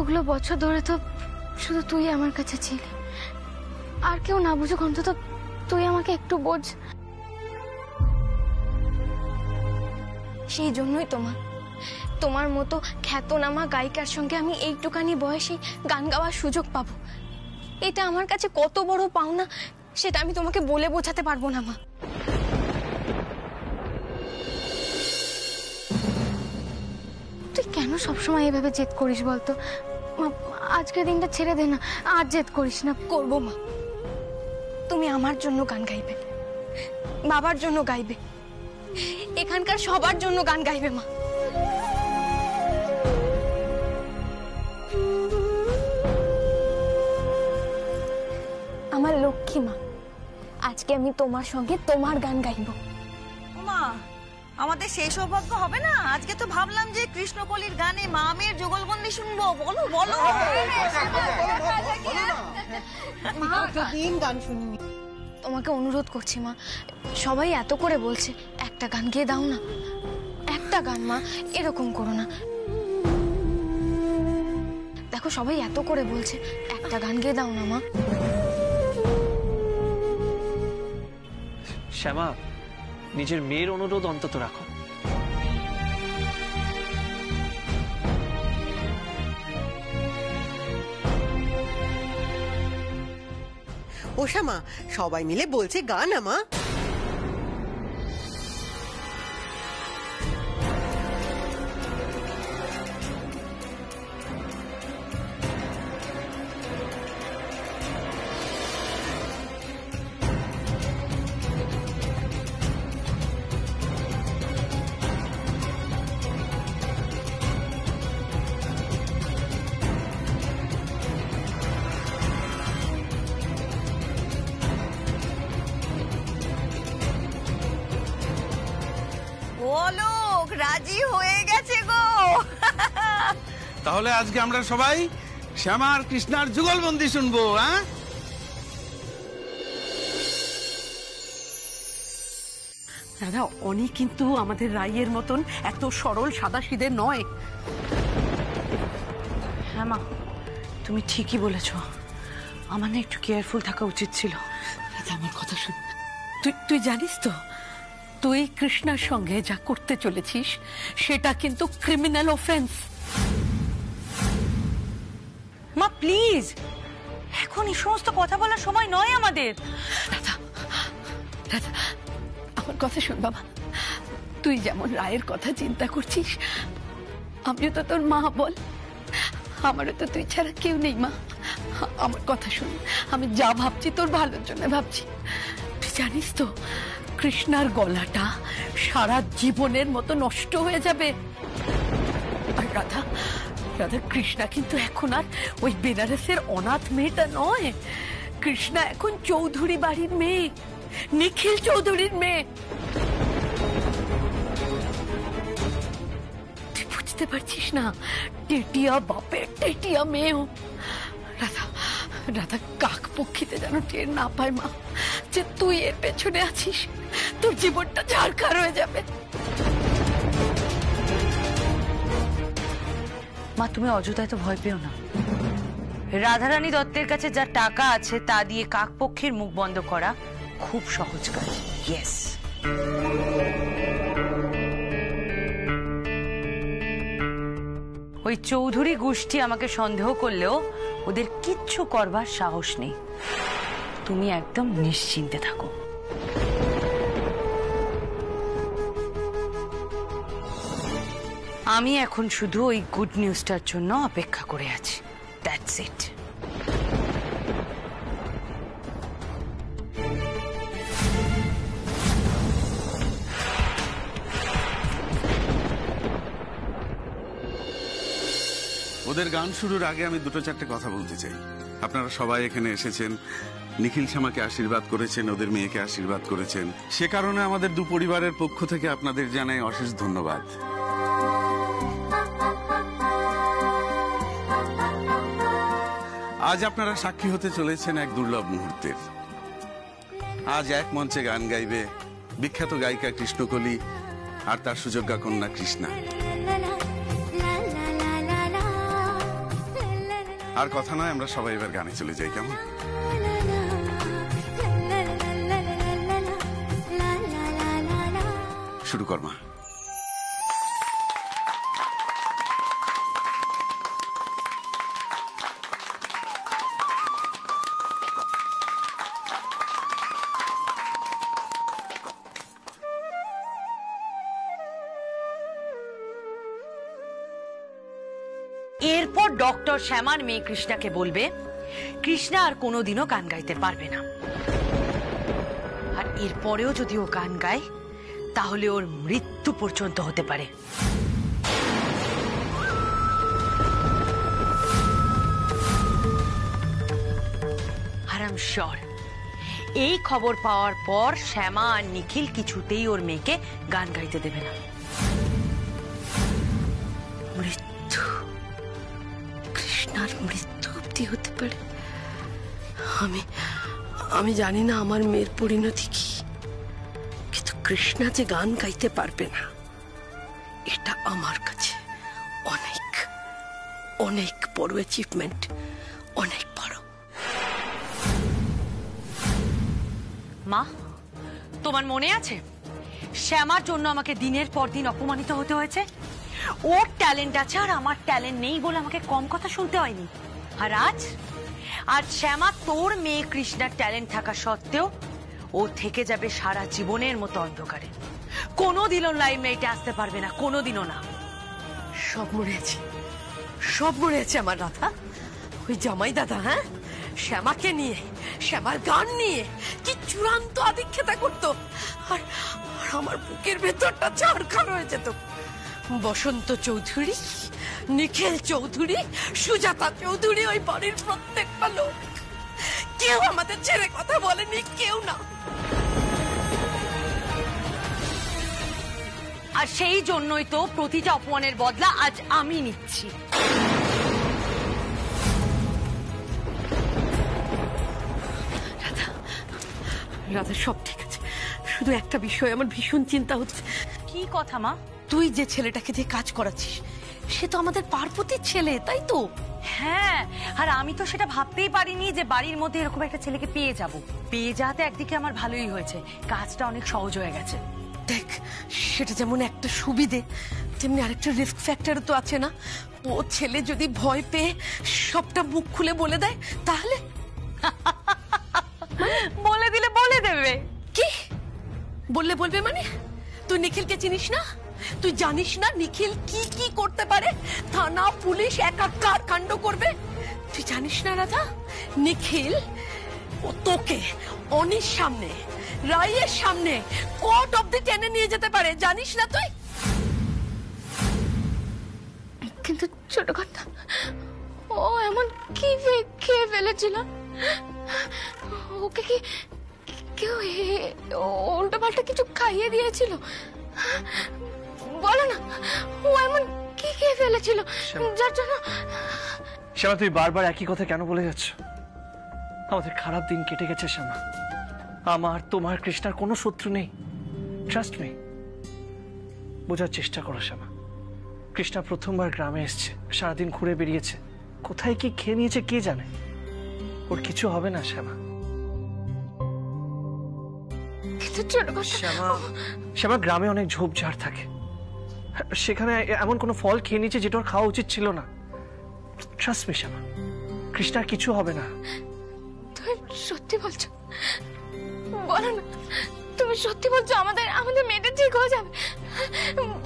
এতগুলো বছর ধরে তো শুধু তুই আমার কাছে ছিলি, আর কেউ না বুঝুক অন্তত তুই আমাকে একটু বোঝ। সেই জন্যই তোমার মতো খ্যাতনামা গায়িকার সঙ্গে আমি এইটুকানি বয়সে গান গাওয়ার সুযোগ পাবো, এটা আমার কাছে কত বড় পাওনা সেটা আমি তোমাকে বলে বোঝাতে পারবো না মা। তুই কেন সবসময় এভাবে জেদ করিস বলতো? আজকের দিনটা ছেড়ে দে না, আর জেদ করিস না। করবো মা, তুমি আমার জন্য গান গাইবে, বাবার জন্য গাইবে, এখানকার সবার জন্য গান গাইবে মা। আমার লক্ষ্মী মা, আজকে আমি তোমার সঙ্গে তোমার গান গাইব। মা, আমাদের সেই সৌভাগ্য হবে না? আজকে তো ভাবলাম যে কৃষ্ণকলির গানে মা মেয়ের যুগলবন্দি শুনবো। বলো বলো। গান শুনবি। তোমাকে অনুরোধ করছি মা, সবাই এত করে বলছে, একটা গান গেয়ে দাও না, একটা গান মা, এরকম করো না। দেখো সবাই এত করে বলছে, একটা গান গেয়ে দাও না মা। শ্যামা, নিজের মেয়ের অনুরোধ অন্তত রাখো। ও শ্যামা, সবাই মিলে বলছে গান আমা। লোক রাজি হয়ে গেছে গো। তাহলে আজকে আমরা সবাই শ্যামা আর কৃষ্ণার যুগলবন্দি শুনবো। হ্যাঁ দাদা, অনি কিন্তু আমাদের রাইয়ের মতন এত সরল সাদাসিধে নয়। হ্যাঁ মা, তুমি ঠিকই বলেছ, আমার না একটু কেয়ারফুল থাকা উচিত ছিল। আমার কথা শুন, তুই জানিস তো তুই কৃষ্ণার সঙ্গে যা করতে চলেছিস সেটা কিন্তু ক্রিমিনাল অফেন্স। মা প্লিজ, এখন এই সমস্ত কথা বলার সময় নয় আমাদের। দাদা দাদা, আমার কথা শুন বাবা, তুই যেমন রায়ের কথা চিন্তা করছিস, আমিও তো তোর মা, বল আমারও তো তুই ছাড়া কেউ নেই মা। আমার কথা শুন, আমি যা ভাবছি তোর ভালোর জন্য ভাবছি। তুই জানিস তো কৃষ্ণার গলাটা সারা জীবনের মতো নষ্ট হয়ে যাবে। আর রাধা, কৃষ্ণা কিন্তু এখন আর ওই বেনারসের অনাথ মেয়েটা নয়। কৃষ্ণা এখন চৌধুরী বাড়ির মেয়ে, নিখিল চৌধুরীর মেয়ে। তুই বুঝতে পারছিস না? টেটিয়া বাপের টেটিয়া মেয়েও। রাধা কাক পক্ষীতে যেন টের না পায় মা যে তুই এর পেছনে আছিস। তোর জীবনটা ঝাড়খার হয়ে যাবে। মা, তুমি অযথায় তো ভয় পেও না। রাধারানী দত্তের কাছে যা টাকা আছে তা দিয়ে কাকপক্ষীর মুখ বন্ধ করা খুব সহজ কাজ। ইয়েস, ওই চৌধুরী গোষ্ঠী আমাকে সন্দেহ করলেও ওদের কিচ্ছু করবার সাহস নেই। তুমি একদম নিশ্চিন্তে থাকো। আমি এখন শুধু ওই গুড নিউজটার জন্য অপেক্ষা করে আছি। That's it. ওদের গান শুরুর আগে আমি দুটো চারটে কথা বলতে চাই। আপনারা সবাই এখানে এসেছেন, নিখিল শ্যামাকে আশীর্বাদ করেছেন, ওদের মেয়েকে আশীর্বাদ করেছেন, সে কারণে আমাদের দু পরিবারের পক্ষ থেকে আপনাদের জানাই অশেষ ধন্যবাদ। আজ আপনারা সাক্ষী হতে চলেছেন এক দুর্লভ মুহূর্তের। আজ এক মঞ্চে গান গাইবে বিখ্যাত গায়িকা কৃষ্ণকলি আর তার সুযোগ্যা কন্যা কৃষ্ণা। আর কথা নয়, আমরা সবাই এবার গানে চলে যাই, কেমন? শুরু কর মা। এরপর ডক্টর শ্যামার মেয়ে কৃষ্ণাকে বলবে কৃষ্ণা আর কোনোদিনও গান গাইতে পারবে না, আর এরপরেও যদি ও গান গায় তাহলে ওর মৃত্যু পর্যন্ত হতে পারে। আর আই এম শিওর এই খবর পাওয়ার পর শ্যামা আর নিখিল কিছুতেই ওর মেয়েকে গান গাইতে দেবে না। মৃত্যু, কৃষ্ণার মৃত্যু অব্দি হতে পারে। আমি জানি না আমার মেয়ের পরিণতি কি, কিন্তু কৃষ্ণা যে গান গাইতে পারবে না এটা আমার কাছে অনেক অনেক বড় অ্যাচিভমেন্ট, অনেক বড়। মা, তোমার মনে আছে শ্যামার জন্য আমাকে দিনের পর দিন অপমানিত হতে হয়েছে? ওর ট্যালেন্ট আছে আর আমার ট্যালেন্ট নেই বলে আমাকে কম কথা শুনতে হয়নি। আর আজ শ্যামা তোর মেয়ে কৃষ্ণার ট্যালেন্ট থাকা সত্ত্বেও ও থেকে যাবে সারা জীবনের মতো অন্ধকারে, কোনোদিনও লাইমলাইটে আসতে পারবে না, কোনোদিনও না। সব মরে আছে, সব মরে আছে আমার রাধা। ওই জামাই দাদা, হ্যাঁ, শ্যামাকে নিয়ে, শ্যামার গান নিয়ে কি চূড়ান্ত আদিক্ষেতা করতো, আর আমার বুকের ভেতরটা ঝাড়খাড় হয়ে যেত। বসন্ত চৌধুরী, নিখিল চৌধুরী, সুজাতা চৌধুরী, ওই বাড়ির প্রত্যেকটা লোক, কেউ আমাদের ছেড়ে কথা বলেনি, কেউ না। আর সেই জন্যই তো প্রতিটা অপমানের বদলা আজ আমি নিচ্ছি। রাধা, সব ঠিক আছে, শুধু একটা বিষয় আমার ভীষণ চিন্তা হচ্ছে। কি কথা মা? তুই যে ছেলেটাকে দিয়ে কাজ করাচ্ছিস সে তো আমাদের পার্বতীর ছেলে, তাই তো? হ্যাঁ, আর আমি তো সেটা ভাবতেই পারিনি যে বাড়ির মধ্যে এরকম একটা ছেলেকে পেয়ে যাব। পেয়ে যাওয়াতে একদিকে আমার ভালোই হয়েছে, কাজটা অনেক সহজ হয়ে গেছে। দেখ, সেটা যেমন একটা সুবিধে, তেমনি আরেকটা রিস্ক ফ্যাক্টর তো আছে না? ও ছেলে যদি ভয় পেয়ে সবটা মুখ খুলে বলে দেয় তাহলে? বলে দিলে বলে দেবে। কি বললে বলবে মানে? তুই নিখিলকে চিনিস না? তুই জানিস না নিখিল কি কি করতে পারে? থানা পুলিশ একাকার কাণ্ড করবে। তুই জানিস না রাধা, নিখিল ও তোকে অনির সামনে, রায়ের সামনে কোর্ট অবধি টেনে নিয়ে যেতে পারে, জানিস না তুই? কিন্তু ছোট কথা, ও এমন কি খেয়ে ফেলেছিল? ওকে কি কেউ উল্টো পাল্টা কিছু খাইয়ে দিয়েছিল? বলো না, ও এমন কি খেয়ে ফেলেছিল যার জন্য? শ্যামা, তুই বারবার একই কথা কেন বলে যাচ্ছ? আমাদের খারাপ দিন কেটে গেছে শ্যামা। আমার, তোমার, কৃষ্ণার কোনো শত্রু নেই। Trust me. বোঝার চেষ্টা করো শ্যামা। কৃষ্ণা প্রথমবার গ্রামে এসছে, সারাদিন ঘুরে বেরিয়েছে, কোথায় কি খেয়ে নিয়েছে কে জানে। ওর কিছু হবে না শ্যামা। কিন্তু ছোট কথা, শ্যামা, গ্রামে অনেক ঝোপঝাড় থাকে, সেখানে এমন কোনো ফল খেয়ে নিয়েছে যেটা ওর খাওয়া উচিত ছিল না। ট্রাস্ট মি শ্যামা, কৃষ্ণার কিছু হবে না। তুমি সত্যি বলছো? বলো না, তুমি সত্যি বলছো আমাদের মেয়েটা ঠিক হয়ে যাবে?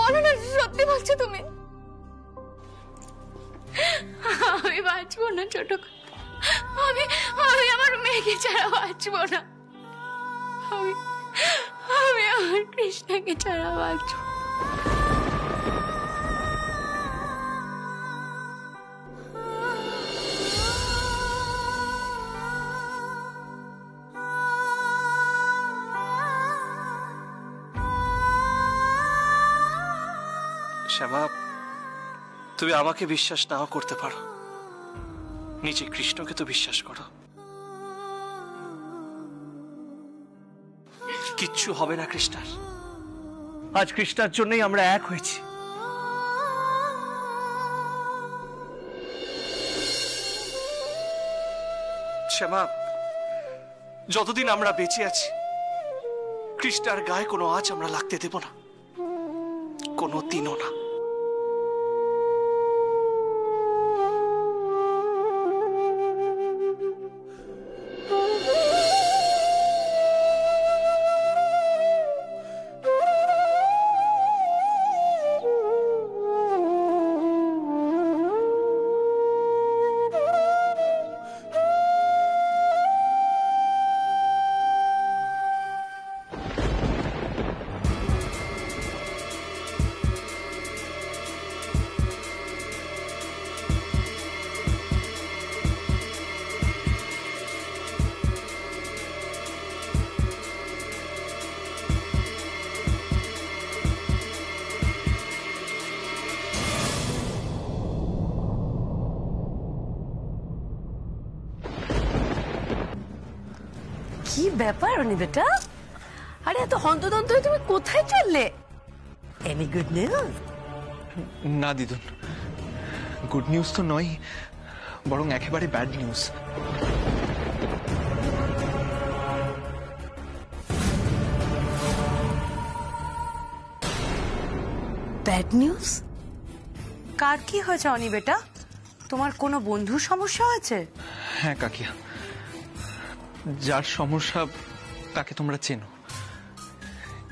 বলো না, সত্যি বলছো তুমি? আমি বাঁচবো না ছোট কথা, আমি আমার মেয়েকে ছাড়া বাঁচবো না। আমি আমার কৃষ্ণাকে ছাড়া বাঁচবো। শ্যামা, তুমি আমাকে বিশ্বাস নাও করতে পারো, নিজে কৃষ্ণকে তো বিশ্বাস করো। কিচ্ছু হবে না কৃষ্ণার। আজ কৃষ্ণার জন্যই আমরা এক হয়েছি। শ্যামা, যতদিন আমরা বেঁচে আছি কৃষ্ণার গায়ে কোনো আঁচ আমরা লাগতে দেব না, কোনো দিনও না। কি ব্যাপার অনি বেটা? আরে এত হন্তদন্ত হয়ে তুমি কোথায় চললে? Any good news? না দিদুন, গুড নিউজ তো নয়, বরং একেবারে ব্যাড নিউজ। Bad news? কার কি হয়েছে অনি বেটা? তোমার কোনো বন্ধুর সমস্যা হয়েছে? হ্যাঁ কাকিয়া, যার সমস্যা তাকে তোমরা চেনো,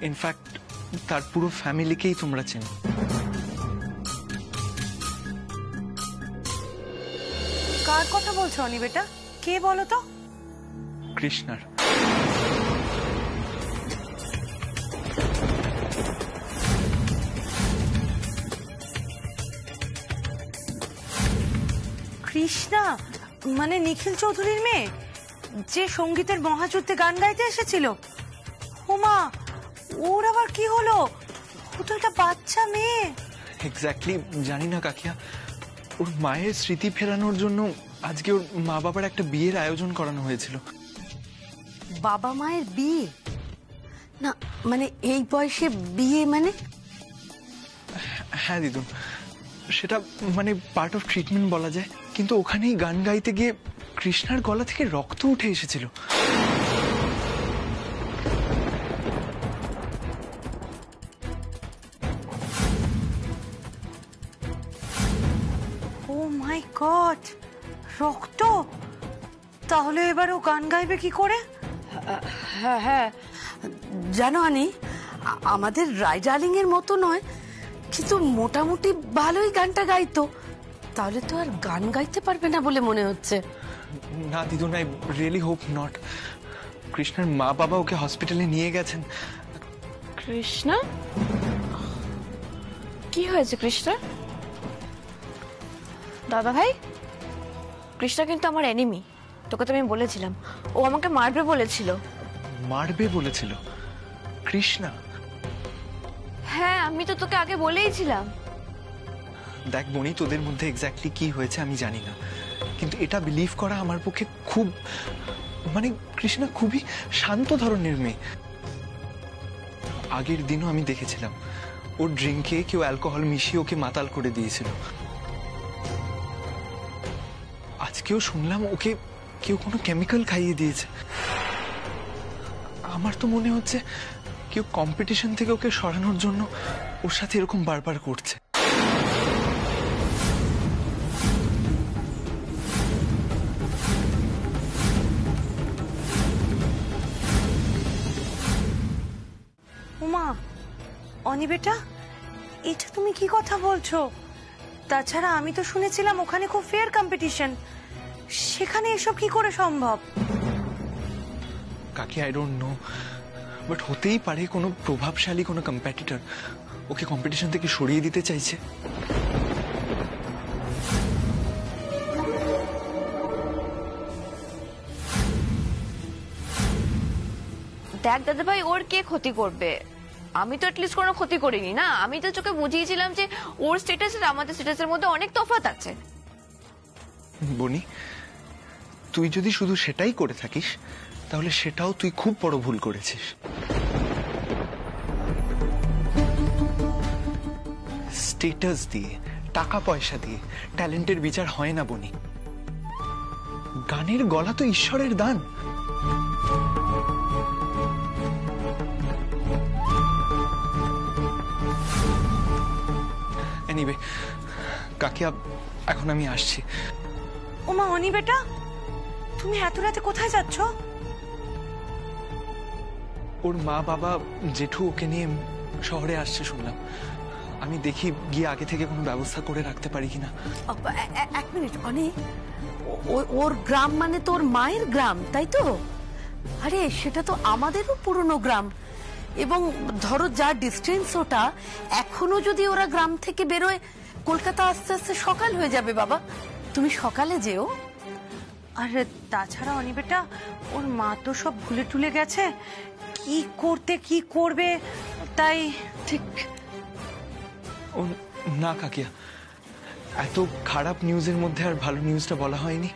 ইনফ্যাক্ট তার পুরো ফ্যামিলিকেই তোমরা চেনো। কার কথা বলছো অনি বেটা? কে বলো তো? কৃষ্ণার। কৃষ্ণা মানে নিখিল চৌধুরীর মেয়ে, যে সঙ্গীতের মহাযুদ্ধে গান গাইতে এসেছিল? ওমা, ওর আবার কি হলো? ও তো একটা বাচ্চা মেয়ে। এক্স্যাক্টলি জানি না কাকিয়া, ওর মায়ের স্মৃতি ফেরানোর জন্য আজকে ওর মা বাবার একটা বিয়ের আয়োজন করানো হয়েছিল। বাবা মায়ের বিয়ে? না মানে এই বয়সে বিয়ে মানে? হ্যাঁ দিদুন, সেটা মানে পার্ট অফ ট্রিটমেন্ট বলা যায়। কিন্তু ওখানেই গান গাইতে গিয়ে কৃষ্ণার গলা থেকে রক্ত উঠে এসেছিল। ও মাই গড, রক্ত! তাহলে এবার ও গান গাইবে কি করে? হ্যাঁ হ্যাঁ, জানো আনি, আমাদের রায় ডার্লিং এর মতো নয়, কিন্তু মোটামুটি ভালোই গানটা গাইতো। তাহলে তো আর গান গাইতে পারবে না বলে মনে হচ্ছে। না দিদুন, আই রিয়েলি হোপ নট। কৃষ্ণার মা বাবা ওকে হসপিটালে নিয়ে গেছেন। কৃষ্ণা? কি হয়েছে কৃষ্ণা? দাদা ভাই, কৃষ্ণা কিন্তু আমার এনিমি, তোকে তো আমি বলেছিলাম। ও আমাকে মারবে বলেছিল। মারবে বলেছিল কৃষ্ণা? হ্যাঁ, আমি তো তোকে আগে বলেইছিলাম। দেখ বনি, তোদের মধ্যে এক্স্যাক্টলি কি হয়েছে আমি জানি না, কিন্তু এটা বিলিভ করা আমার পক্ষে খুব, মানে কৃষ্ণা খুবই শান্ত ধরনের মেয়ে। আগের দিনও আমি দেখেছিলাম ওর ড্রিঙ্কে কেউ অ্যালকোহল মিশিয়ে ওকে মাতাল করে দিয়েছিল। আজকেও শুনলাম ওকে কেউ কোনো কেমিক্যাল খাইয়ে দিয়েছে। আমার তো মনে হচ্ছে কেউ কম্পিটিশন থেকে ওকে সরানোর জন্য ওর সাথে এরকম বারবার করছে। উমা, অনি বেটা, এটা তুমি কি কথা বলছো? তাছাড়া আমি তো শুনেছিলাম ওখানে খুব ফেয়ার কম্পিটিশন, সেখানে এসব কি করে সম্ভব? কাকি আই ডোন্ট নো, বাট হতেই পারে কোনো প্রভাবশালী কোনো কম্পিটিটর ওকে কম্পিটিশন থেকে সরিয়ে দিতে চাইছে। দেখ দাদা ভাই, ওর কে ক্ষতি করবে? আমি তো অ্যাটলিস্ট কোনো ক্ষতি করিনি না। আমি তো তোকে বুঝিয়েছিলাম যে ওর স্ট্যাটাস আর আমাদের স্ট্যাটাসের মধ্যে অনেক তফাৎ আছে। বনি, তুই যদি শুধু সেটাই করে থাকিস তাহলে সেটাও তুই খুব বড় ভুল করেছিস। স্ট্যাটাস দিয়ে, টাকা পয়সা দিয়ে ট্যালেন্টের বিচার হয় না বনি। গানের গলা তো ঈশ্বরের দান। এনিওয়ে কাকিয়া, এখন আমি আসছি। ওমা অনি বেটা, তুমি এত রাতে কোথায় যাচ্ছ? ওর মা বাবা জেঠু ওকে নিয়ে শহরে আসছে শুনলাম। আমি দেখি গিয়ে আগে থেকে কোনো ব্যবস্থা করে রাখতে পারি কিনা। এক মিনিট অনি, ওর গ্রাম মানে তোর মায়ের গ্রাম তাই তো? আরে সেটা তো আমাদেরও পুরনো গ্রাম, এবং ধরো যা ডিস্টেন্স ওটা, এখনো যদি ওরা গ্রাম থেকে বেরোয় কলকাতা আস্তে আস্তে সকাল হয়ে যাবে বাবা। তুমি সকালে যেও। আর তাছাড়া অনি বেটা, ওর মা তো সব ভুলে টুলে গেছে কি করতে কি করবে, তাই ঠিক। ও না কাকিয়া, এত খারাপ নিউজের মধ্যে আর ভালো নিউজটা বলা হয়নি।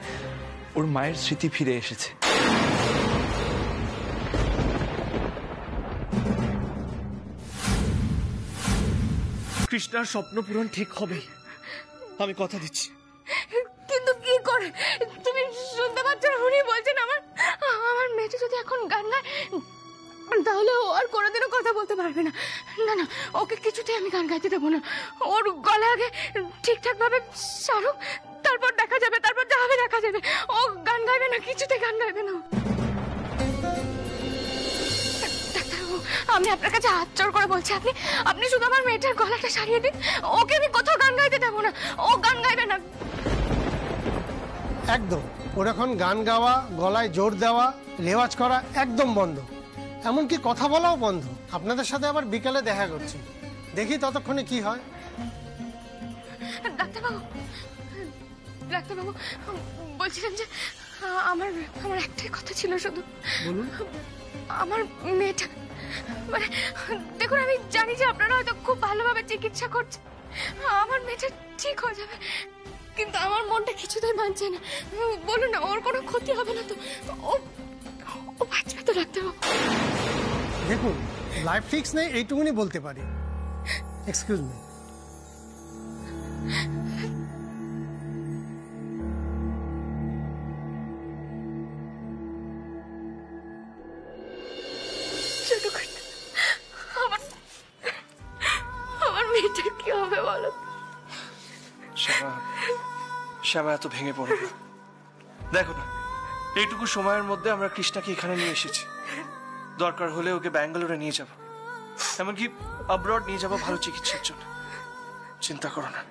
ওর মায়ের স্মৃতি ফিরে এসেছে। কৃষ্ণার স্বপ্ন পূরণ ঠিক হবে, আমি কথা দিচ্ছি। কিন্তু কি করে? তুমি শুনতে পাচ্ছ না, উনি বলছেন আমার আমার মেয়েটা যদি এখন গান গায় তাহলে ও আর কোনোদিনও কথা বলতে পারবে না। না না, ওকে কিছুতেই আমি গান গাইতে দেবো না। ওর গলা আগে ঠিকঠাক ভাবে সারুক, তারপর দেখা যাবে, তারপর যা হবে দেখা যাবে। ও গান গাইবে না, কিছুতে গান গাইবে না। ডাক্তারবাবু, আমি আপনার কাছে হাত জোড় করে বলছি, আপনি শুধু আমার মেয়েটার গলাটা সারিয়ে দিন। ওকে আমি কোথাও গান গাইতে দেবো না, ও গান গাইবে না। একদম ওর এখন গান গাওয়া, গলায় জোর দেওয়া, রেওয়াজ করা একদম বন্ধ, এমনকি কথা বলাও বন্ধ। আপনাদের সাথে আবার বিকালে দেখা করছি, দেখি ততক্ষণে কি হয়। ডাক্তারবাবু, ডাক্তারবাবু, বলছিলাম যে আমার আমার একটাই কথা ছিল শুধু। বলুন। আমার মেয়েটা, মানে দেখুন, আমি জানি যে আপনারা হয়তো খুব ভালোভাবে চিকিৎসা করছেন, আমার মেয়েটা ঠিক হয়ে যাবে, কিন্তু আমার মনটা কিছুতেই মানছে না। বলুন না, ওর কোনো ক্ষতি হবে না তো? ও বাঁচবে তো ডাক্তারবাবু? দেখুন, লাইফ ফিক্স নেই এইটুকুনি বলতে পারি। Excuse me. আমার মেয়েটা কি হবে বলো? শ্যামা এত ভেঙে পড়ো না। দেখো না, এইটুকু সময়ের মধ্যে আমরা কৃষ্ণাকে এখানে নিয়ে এসেছি। দরকার হলে ওকে ব্যাঙ্গালোরে নিয়ে যাব, এমনকি অব্রড নিয়ে যাব ভালো চিকিৎসার জন্য। চিন্তা করো না।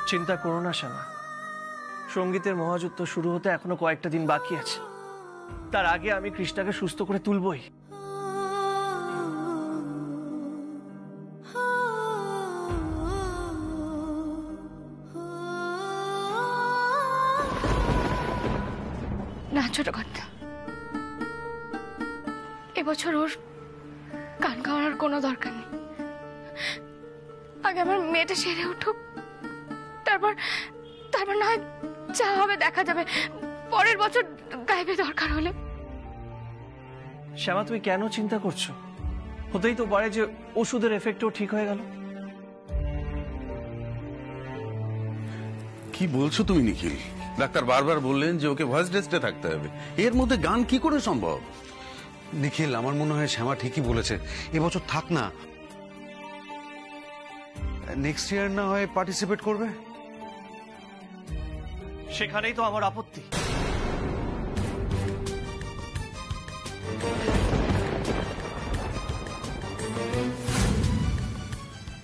চিন্তা করো না শ্যামা, সঙ্গীতের মহাযুদ্ধ শুরু হতে এখনো কয়েকটা দিন বাকি আছে। তার আগে আমি কৃষ্ণাকে সুস্থ করে তুলবই। না ছোট কথা, এবছর ওর গান গাওয়ার আর কোনো দরকার নেই। আগে আমার মেয়েটা সেরে উঠুক, তারপর তারপর না হয় যা হবে দেখা যাবে। পরের বছর গাইবে দরকার হলে। শ্যামা, তুমি কেন চিন্তা করছো? হতেই তো পারে যে ওষুধের এফেক্টও ঠিক হয়ে গেল। কি বলছো তুমি নিখিল? ডাক্তার বারবার বললেন যে ওকে ভয়েস রেস্টে থাকতে হবে, এর মধ্যে গান কি করে সম্ভব? নিখিল, আমার মনে হয় শ্যামা ঠিকই বলেছে, এবছর থাক না, নেক্সট ইয়ার না হয় পার্টিসিপেট করবে। সেখানেই তো আমার আপত্তি।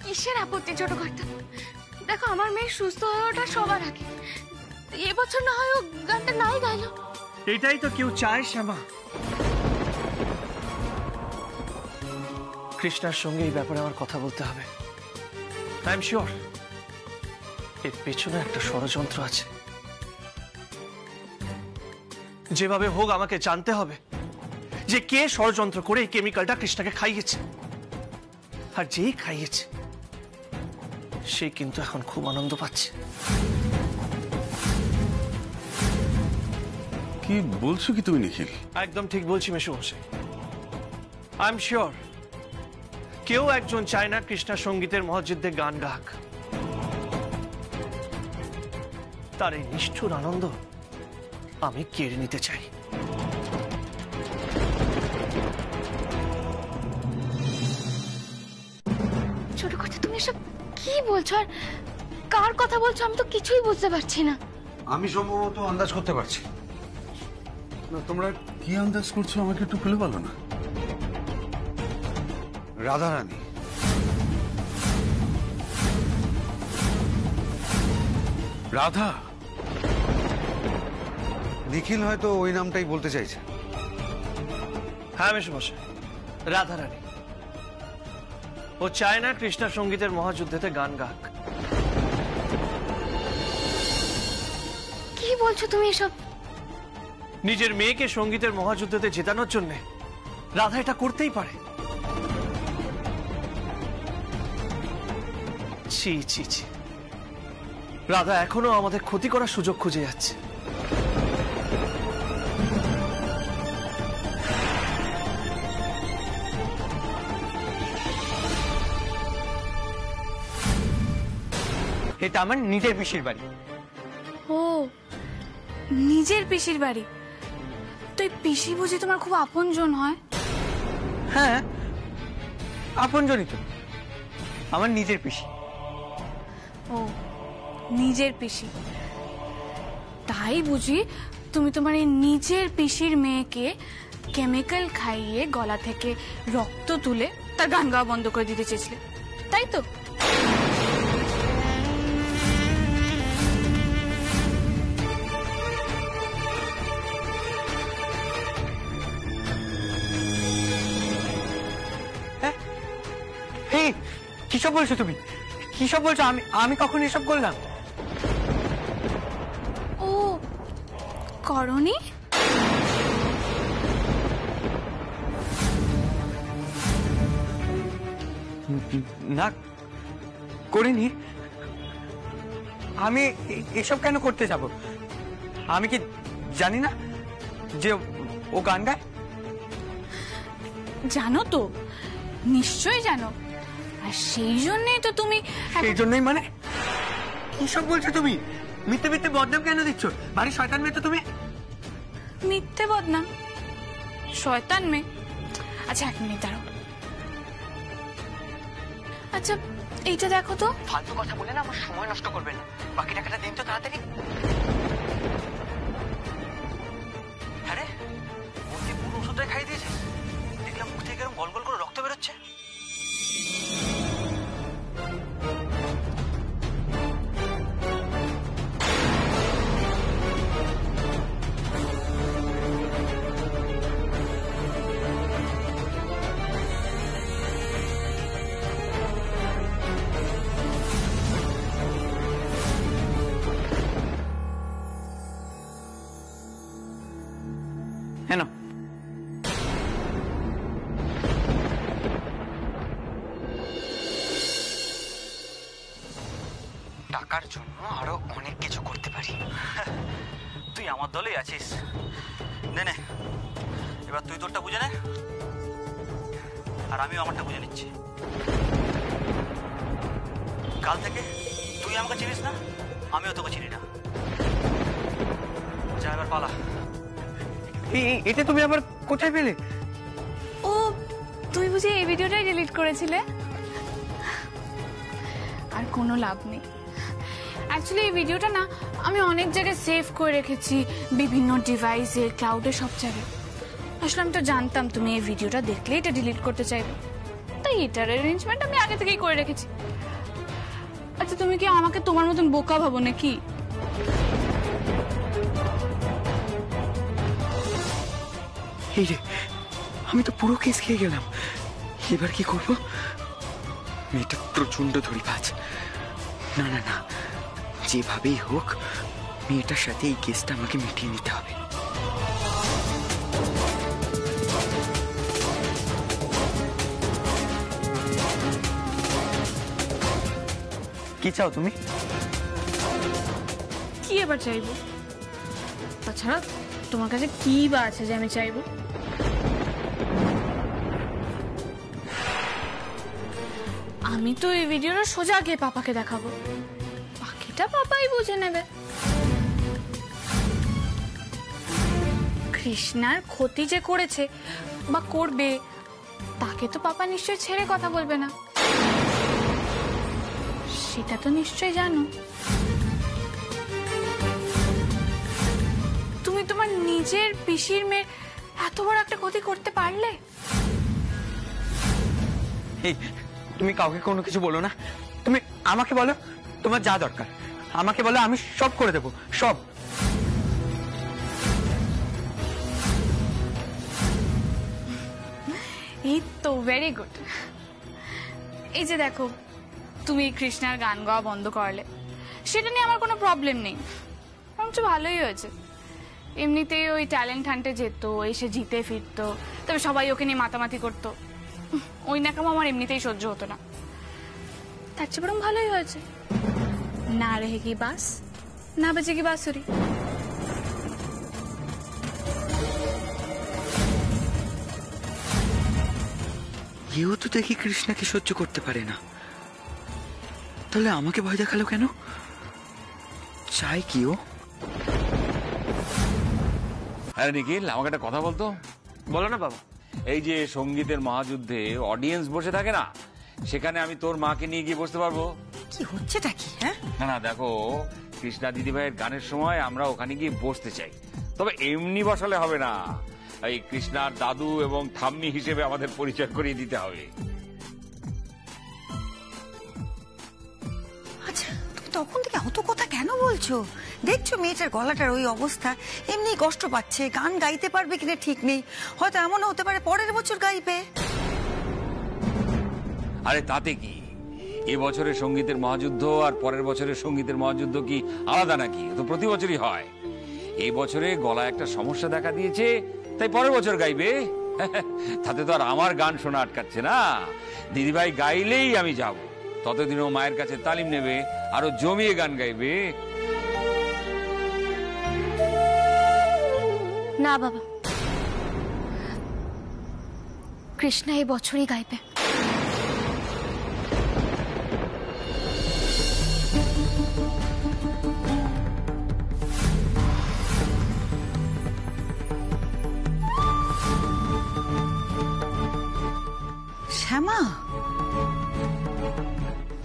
কিসের আপত্তি ছোট কর্তা? দেখো, আমার মেয়ে সুস্থ হওয়াটা সবার আগে। এবছর না হয় ও গানটা নাই গাইলো। এটাই তো কেউ চায় শ্যামা। কৃষ্ণার সঙ্গে এই ব্যাপারে আমার কথা বলতে হবে। আই এম শিওর এর পেছনে একটা ষড়যন্ত্র আছে। যেভাবে হোক আমাকে জানতে হবে যে কে ষড়যন্ত্র করে এই কেমিক্যালটা কৃষ্ণাকে খাইয়েছে, আর যেই খাইয়েছে সে কিন্তু এখন খুব আনন্দ পাচ্ছে। কি বলছো কি তুমি নিখিল? একদম ঠিক বলছি মেসোমশাই। আই এম শিওর কেউ একজন চায় না কৃষ্ণা সঙ্গীতের মহাযুদ্ধে গান গাক। তার এই নিষ্ঠুর আনন্দ আমি কেড়ে নিতে চাই। ছোট কথা, তুমি এসব কি বলছো আর কার কথা বলছো? আমি তো কিছুই বুঝতে পারছি না। আমি সম্ভবত আন্দাজ করতে পারছি। না, তোমরা কি আন্দাজ করছো আমাকে একটু খুলে বলো না। রাধারানী। রাধা? নিখিল হয়তো ওই নামটাই বলতে চাইছে। হ্যাঁ মেশমশাই, রাধারানী। ও চায় না কৃষ্ণা সঙ্গীতের মহাযুদ্ধেতে গান গাক। কি বলছো তুমি এসব? নিজের মেয়েকে সঙ্গীতের মহাযুদ্ধেতে জেতানোর জন্য রাধা এটা করতেই পারে। ছি ছি ছি, রাধা এখনো আমাদের ক্ষতি করার সুযোগ খুঁজে যাচ্ছে। এটা আমার নিজের পিসির বাড়ি। ও, নিজের পিসির বাড়ি? তো এই পিসি বুঝি তোমার খুব আপনজন হয়? হ্যাঁ, আপনজনই তো, আমার নিজের পিসি। ও, নিজের পিসি। তাই বুঝি তুমি তোমার এই নিজের পিসির মেয়েকে কেমিক্যাল খাইয়ে গলা থেকে রক্ত তুলে তার গান গাওয়া বন্ধ করে দিতে চেয়েছিলে, তাই তো? কিসব বলছো তুমি? কিসব বলছো? আমি কখন এসব করলাম? ও, করনি? না, করিনি। আমি এসব কেন করতে যাব? আমি কি জানি না যে ও গান গায়? জানো তো, নিশ্চয়ই জানো। আর সেই জন্যই তো তুমি। সেই জন্যই মানে? কিসব বলছো তুমি? মিথ্যে মিথ্যে বদনাম কেন দিচ্ছ? বাড়ি শয়তান মেয়ে তো তুমি। মিথ্যে বদনাম? শয়তান মেয়ে? আচ্ছা, 1 মিনিট দাঁড়াও। আচ্ছা, এইটা দেখো তো। ফালতু কথা বলে না আমার সময় নষ্ট করবে না। বাকি টাকাটা দিন তো তাড়াতাড়ি। আরে, ওর কি পুরো ওষুধটাই খাইয়ে দিয়েছে? দেখলাম মুখ থেকে এরকম গল গল করে রক্ত বেরোচ্ছে। হ্যাঁ, টাকার জন্য আরো অনেক কিছু করতে পারি। তুই আমার দলেই আছিস। নে, এবার তুই তোরটা বুঝে নে, আর আমিও আমারটা বুঝে নিচ্ছি। কাল থেকে তুই আমাকে চিনিস না, আমিও তোকে চিনি না। যা, এবার পালা। এটা তুমি আবার কোথায় পেলে? ও, তুমি বুঝি এই ভিডিওটাই ডিলিট করেছিলে? আর কোনো লাভ নেই। অ্যাকচুয়ালি এই ভিডিওটা না আমি অনেক জায়গায় সেভ করে রেখেছি, বিভিন্ন ডিভাইসে, ক্লাউডে, সব জায়গায়। আসলে আমি তো জানতাম তুমি এই ভিডিওটা দেখলে এটা ডিলিট করতে চাইবে, তাই এটার অ্যারেঞ্জমেন্ট আমি আগে থেকেই করে রেখেছি। আচ্ছা, তুমি কি আমাকে তোমার মতন বোকা ভাবো নাকি? এই রে, আমি তো পুরো কেস খেয়ে গেলাম। এবার কি করবো? মেয়েটা প্রচন্ড ধরিবাজ। না না না, যেভাবেই হোক মেয়েটার সাথে এই কেসটা আমাকে মিটিয়ে নিতে হবে। কি চাও তুমি? কি এবার চাইবো? তাছাড়া তোমার কাছে কি বা আছে যে আমি চাইবো? আমি তো এই ভিডিওটা সোজা গিয়ে পাপাকে দেখাবো, বাকিটা পাপাই বুঝে নেবে। কৃষ্ণার ক্ষতি যে করেছে বা করবে তাকে তো পাপা নিশ্চয়ই ছেড়ে কথা বলবে না, সেটা তো নিশ্চয়ই জানো। তুমি তোমার নিজের পিসির মেয়ের এত বড় একটা ক্ষতি করতে পারলে? এই তুমি কাউকে কোনো কিছু বলো না, তুমি আমাকে বলো তোমার যা দরকার, আমাকে বলো, আমি সব করে দেবো, সব। এই তো ভেরি গুড। এই যে দেখো, তুমি কৃষ্ণার গান গাওয়া বন্ধ করলে, সেটা নিয়ে আমার কোনো প্রবলেম নেই, বরঞ্চ ভালোই হয়েছে। এমনিতেই ওই ট্যালেন্ট হান্টে যেত, এসে জিতে ফিরতো, তবে সবাই ওকে নিয়ে মাতামাতি করতো, ওই নাকামো আমার এমনিতেই সহ্য হতো না। তার চেয়ে বরং ভালোই হয়েছে, না রেহেগি বাস না বেজেগি বাঁশুরি। কেউ তো দেখি কৃষ্ণাকে সহ্য করতে পারে না, তাহলে আমাকে ভয় দেখালো কেন? চাই কি ও? আরে নিখিল, আমাকে একটা কথা বলতো। বলো না বাবা। এই যে সঙ্গীতের মহাযুদ্ধে অডিয়েন্স বসে থাকে না, সেখানে আমি তোর মাকে নিয়ে গিয়ে বসতে পারবো? কি হচ্ছেটা কি? হ্যাঁ, না না, দেখো কৃষ্ণা দিদিভাইয়ের গানের সময় আমরা ওখানে গিয়ে বসতে চাই, তবে এমনি বসালে হবে না। এই কৃষ্ণার দাদু এবং ঠাম্মি হিসেবে আমাদের পরিচয় করিয়ে দিতে হবে। আচ্ছা, তুমি তখন থেকে অত কথা কেন বলছো? দেখছো মেয়েটার গলাটার ওই অবস্থা, এমনি কষ্ট পাচ্ছে, গান গাইতে পারবে কিনা ঠিক নেই, হয়তো এমন হতে পারে পরের বছর গাইবে। আরে তাতে কি, এবছরের সঙ্গীতের মহাযুদ্ধ আর পরের বছরের সঙ্গীতের মহাযুদ্ধ কি আলাদা নাকি? তো প্রতি বছরই হয়। এই বছরে গলায় একটা সমস্যা দেখা দিয়েছে, তাই পরের বছর গাইবে। তাতে তো আর আমার গান শোনা আটকাচ্ছে না। দিদিভাই গাইলেই আমি যাব, ততদিনও মায়ের কাছে তালিম নেবে, আরো জমিয়ে গান গাইবে। না বাবা, কৃষ্ণা এই বছরই গাইবে। শ্যামা,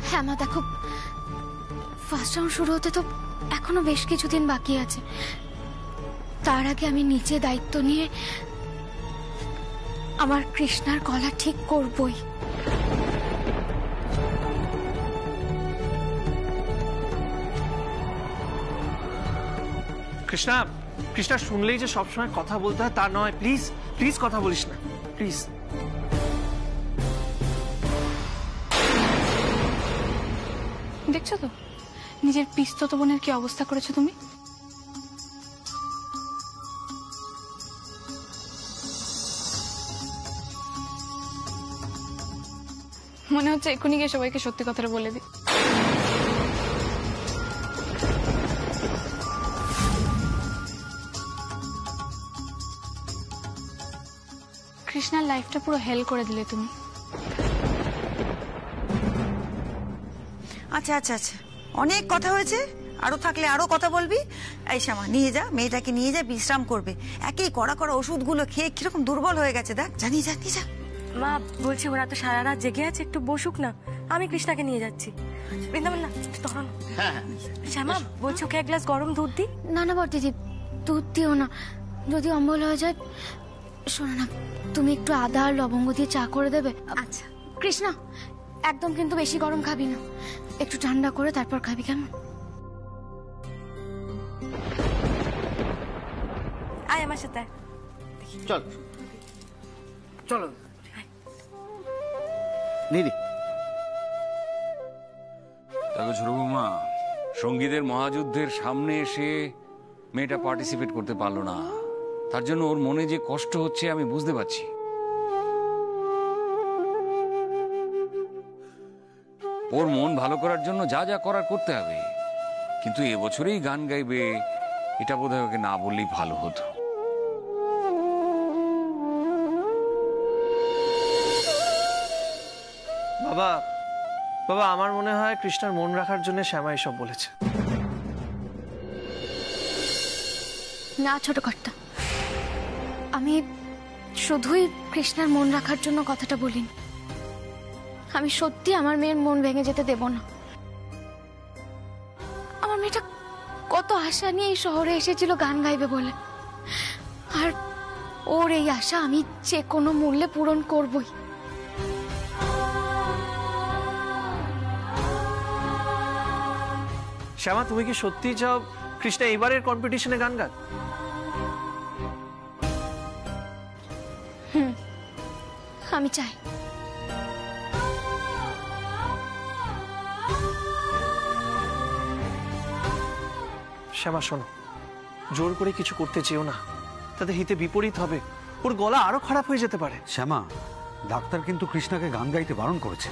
হ্যাঁ মা, দেখো ফার্স্ট রাউন্ড শুরু হতে তো এখনো বেশ কিছুদিন বাকি আছে। তার আগে আমি নিজে দায়িত্ব নিয়ে আমার কৃষ্ণার গলা ঠিক করবই। কৃষ্ণা, কৃষ্ণা শুনলেই যে সবসময় কথা বলতে হয় তা নয়। প্লিজ প্লিজ কথা বলিস না, প্লিজ। দেখছো তো নিজের পিস্তত বোনের কি অবস্থা করেছো তুমি? মনে হচ্ছে এক্ষুনি গিয়ে সবাইকে সত্যি কথাটা বলে দিই। কৃষ্ণার লাইফটা পুরো হেল করে দিলে তুমি। আচ্ছা আচ্ছা আচ্ছা, অনেক কথা হয়েছে, আরো থাকলে আরো কথা বলবি। এই শ্যামা, নিয়ে যা মেয়েটাকে, নিয়ে যা, বিশ্রাম করবে। একই কড়া কড়া ওষুধগুলো খেয়ে কিরকম দুর্বল হয়ে গেছে, দেখ। জানি যা, নিয়ে যা। মা বলছি ওরা তো সারা রাত জেগে আছে, একটু বসুক না, আমি কৃষ্ণাকে নিয়ে যাচ্ছি। বৃন্দাবন না, তখন শ্যামা বলছি ওকে এক গ্লাস গরম দুধ দি। না না বড় দিদি, দুধ দিও না, যদি অম্বল হয়ে যায়। শোনো না, তুমি একটু আদা আর লবঙ্গ দিয়ে চা করে দেবে? আচ্ছা। কৃষ্ণা, একদম কিন্তু বেশি গরম খাবি না, একটু ঠান্ডা করে তারপর খাবি, কেমন? আয় আমার সাথে। চল চলো দিদি। দেখো ছোট বৌমা, সঙ্গীতের মহাযুদ্ধের সামনে এসে মেয়েটা পার্টিসিপেট করতে পারলো না, তার জন্য ওর মনে যে কষ্ট হচ্ছে আমি বুঝতে পারছি। ওর মন ভালো করার জন্য যা যা করার করতে হবে, কিন্তু এবছরেই গান গাইবে এটা বোধহয় ওকে না বললেই ভালো হতো। বাবা, বাবা আমার মনে হয় কৃষ্ণার মন রাখার জন্য শ্যামা এসব বলেছে। না ছোট কর্তা, আমি শুধুই কৃষ্ণার মন রাখার জন্য কথাটা বলিনি। আমি সত্যি আমার মেয়ের মন ভেঙে যেতে দেব না। আমার মেয়েটা কত আশা নিয়ে এই শহরে এসেছিল গান গাইবে বলে, আর ওর এই আশা আমি যে কোনো মূল্যে পূরণ করবই। শ্যামা, তুমি কি সত্যি চাও কৃষ্ণা এবারের কম্পিটিশনে গান গান? আমি চাই। শ্যামা শোনো, জোর করে কিছু করতে চেও না, তাতে হিতে বিপরীত হবে, ওর গলা আরো খারাপ হয়ে যেতে পারে। শ্যামা, ডাক্তার কিন্তু কৃষ্ণাকে গান গাইতে বারণ করেছে।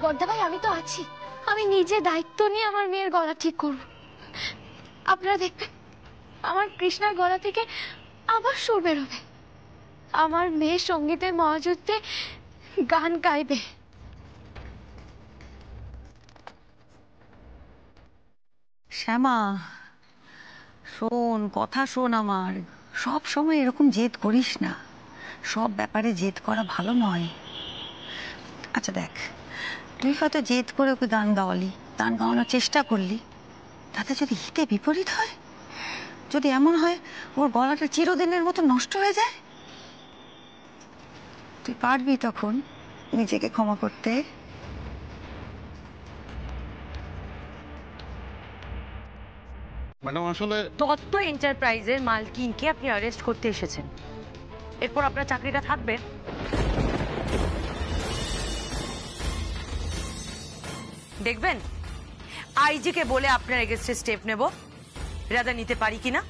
বর্দা ভাই, আমি তো আছি, আমি নিজে দায়িত্ব নিয়ে আমার মেয়ের গলা ঠিক করব। আপনারা দেখবেন আমার কৃষ্ণার গলা থেকে আবার সুর বেরোবে, আমার মেয়ে সঙ্গীতের মহাযুদ্ধে গান গাইবে। শ্যামা শোন, কথা শোন আমার, সব সময় এরকম জেদ করিস না, সব ব্যাপারে জেদ করা ভালো নয়। আচ্ছা দেখ, তুই হয়তো জেদ করে ওকে গান গাওয়ালি, গান গাওয়ানোর চেষ্টা করলি, তাতে যদি হিতে বিপরীত হয়, যদি এমন হয় ওর গলাটা চিরদিনের মতো নষ্ট হয়ে যায়, তুই পারবি তখন নিজেকে ক্ষমা করতে? ম্যাডাম, আসলে দত্ত এন্টারপ্রাইজের মালকিনকে আপনি অ্যারেস্ট করতে এসেছেন, এরপর আপনার চাকরিটা থাকবে? দেখবেন আইজি কে বলে আপনার এগেইনস্টে স্টেপ নেব, রাদা নিতে পারি কিনা।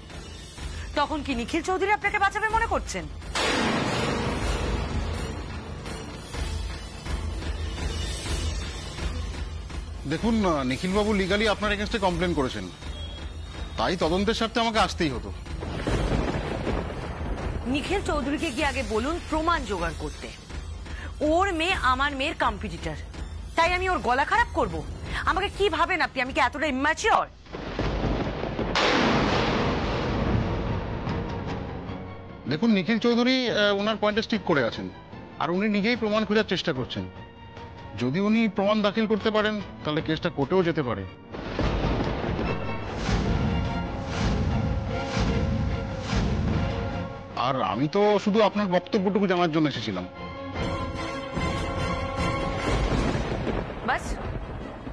তখন কি নিখিল চৌধুরী আপনাকে বাঁচাবে মনে করছেন? দেখুন, নিখিলবাবু লিগালি আপনার এগেনস্টে কমপ্লেন করেছেন, তাই তদন্তের স্বার্থে আমাকে আসতেই হতো। নিখিল চৌধুরীকে গিয়ে আগে বলুন প্রমাণ জোগাড় করতে। ওর মেয়ে আমার মেয়ের কম্পিটিটর, তাই আমি ওর গলা খারাপ করব? আমাকে কি ভাবেন আপনি? আমি কি এতটা ইম্যাচিওর? দেখুন, নিখিল চৌধুরী ওনার পয়েন্টে স্টিক করে আছেন, আর উনি নিজেই প্রমাণ খোঁজার চেষ্টা করছেন। যদি উনি প্রমাণ দাখিল করতে পারেন তাহলে কেসটা কোর্টেও যেতে পারে। আর আমি তো শুধু আপনার বক্তব্যটুকু জানার জন্য এসেছিলাম। বাস,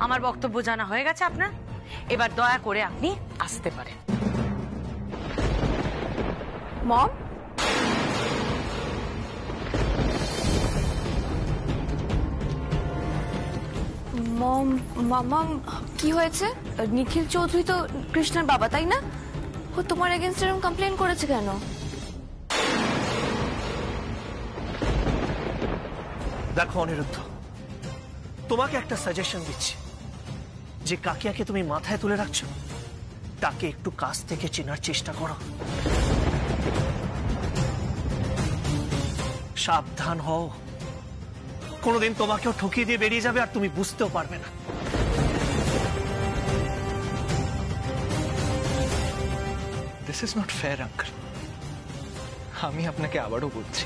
আমার বক্তব্য জানা হয়ে গেছে আপনার, এবার দয়া করে আপনি আসতে পারেন। মম, মম, মামাম, কি হয়েছে? নিখিল চৌধুরী তো কৃষ্ণার বাবা, তাই না? ও তোমার এগেইনস্টে এরকম কমপ্লেন করেছে কেন? দেখো অনিরুদ্ধ, তোমাকে একটা সাজেশন দিচ্ছি, যে কাকিয়াকে তুমি মাথায় তুলে রাখছো, তাকে একটু কাছ থেকে চেনার চেষ্টা করো। সাবধান হও, কোনোদিন তোমাকেও ঠকিয়ে দিয়ে বেরিয়ে যাবে আর তুমি বুঝতেও পারবে না। This is not fair uncle. আমি আপনাকে আবারও বলছি,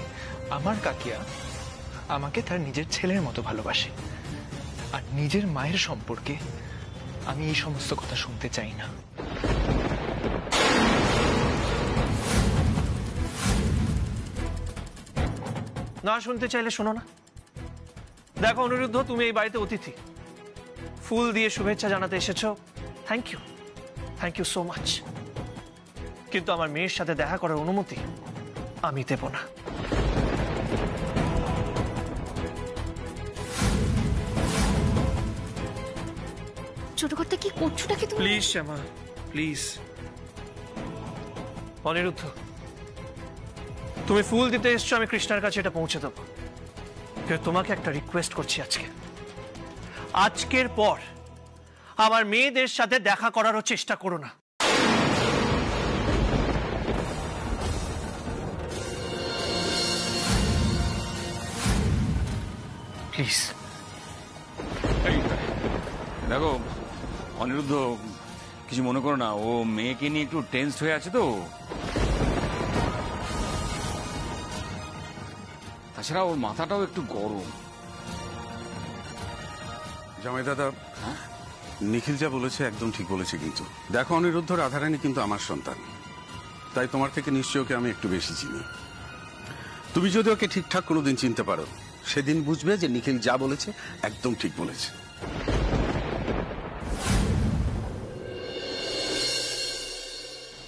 আমার কাকিয়া আমাকে তার নিজের ছেলের মতো ভালোবাসে, আর নিজের মায়ের সম্পর্কে আমি এই সমস্ত কথা শুনতে চাই না। না শুনতে চাইলে শোনো না। দেখো অনিরুদ্ধ, তুমি এই বাড়িতে অতিথি, ফুল দিয়ে শুভেচ্ছা জানাতে এসেছো, থ্যাংক ইউ সো মাচ, কিন্তু আমার মেয়ের সাথে দেখা করার অনুমতি আমি দেব না। ছোট করতে কি করছোটা কি তুমি? Please Shyama, please. অনিরুদ্ধ, তুমি ফুল দিতে এসছো, আমি কৃষ্ণার কাছে এটা পৌঁছে দেবো, কিন্তু তোমাকে একটা রিকোয়েস্ট করছি, আজকের পর আমার মেয়েদের সাথে দেখা করারও চেষ্টা করো না। প্লিজ। দেখো অনিরুদ্ধ, কিছু মনে করো না, ও মেয়েকে নিয়ে একটু টেন্সড হয়ে আছে তো। তাছাড়া ওর মাথাটাও একটু গরম। জামাই দাদা, নিখিল যা বলেছে একদম ঠিক বলেছে, কিন্তু দেখো অনিরুদ্ধ রাধারানী কিন্তু আমার সন্তান, তাই তোমার থেকে নিশ্চয় ওকে আমি একটু বেশি চিনি। তুমি যদি ওকে ঠিকঠাক কোনোদিন চিনতে পারো, সেদিন বুঝবে যে নিখিল যা বলেছে একদম ঠিক বলেছে।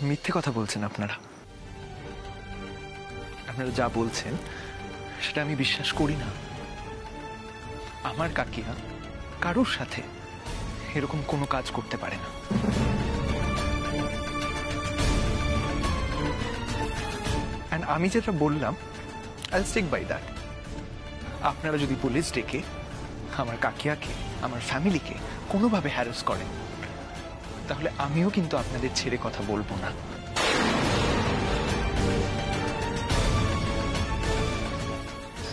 মিথ্যে কথা বলছেন আপনারা। আপনারা যা বলছেন সেটা আমি বিশ্বাস করি না। আমার কাকিয়া কারোর সাথে এরকম কোনো কাজ করতে পারে না। And আমি যেটা বললাম, I'll stick by that. আপনারা যদি পুলিশ ডেকে আমার কাকিয়াকে, আমার ফ্যামিলিকে কোনোভাবে হ্যারাস করেন, তাহলে আমিও কিন্তু আপনাদের ছেড়ে কথা বলবো না।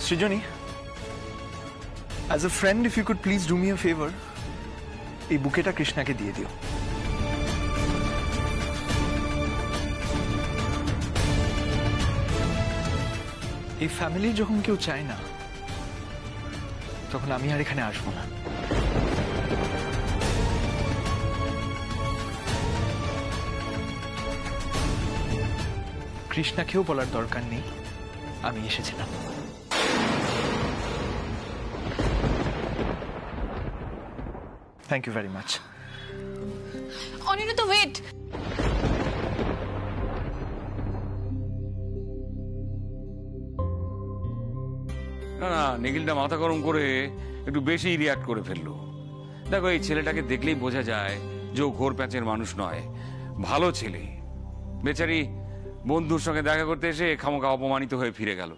সৃজনী, as a friend, if you could please do me a favor, এই বুকেটা কৃষ্ণাকে দিয়ে দিও। এই ফ্যামিলির যখন কেউ চায় না, তখন আমি আর এখানে আসবো না। কৃষ্ণাকেও বলার দরকার নেই আমি এসেছিলাম। Thank you very much. Aniruddha, wait. না না, নিখিলটা মাথা গরম করে একটু বেশি রিয়াক্ট করে ফেললো। দেখো, এই ছেলেটাকে দেখলেই বোঝা যায় যে ও ঘোর প্যাঁচের মানুষ নয়, ভালো ছেলে। বেচারি বন্ধুর সঙ্গে দেখা করতে এসে খামোখা অপমানিত হয়ে ফিরে গেল।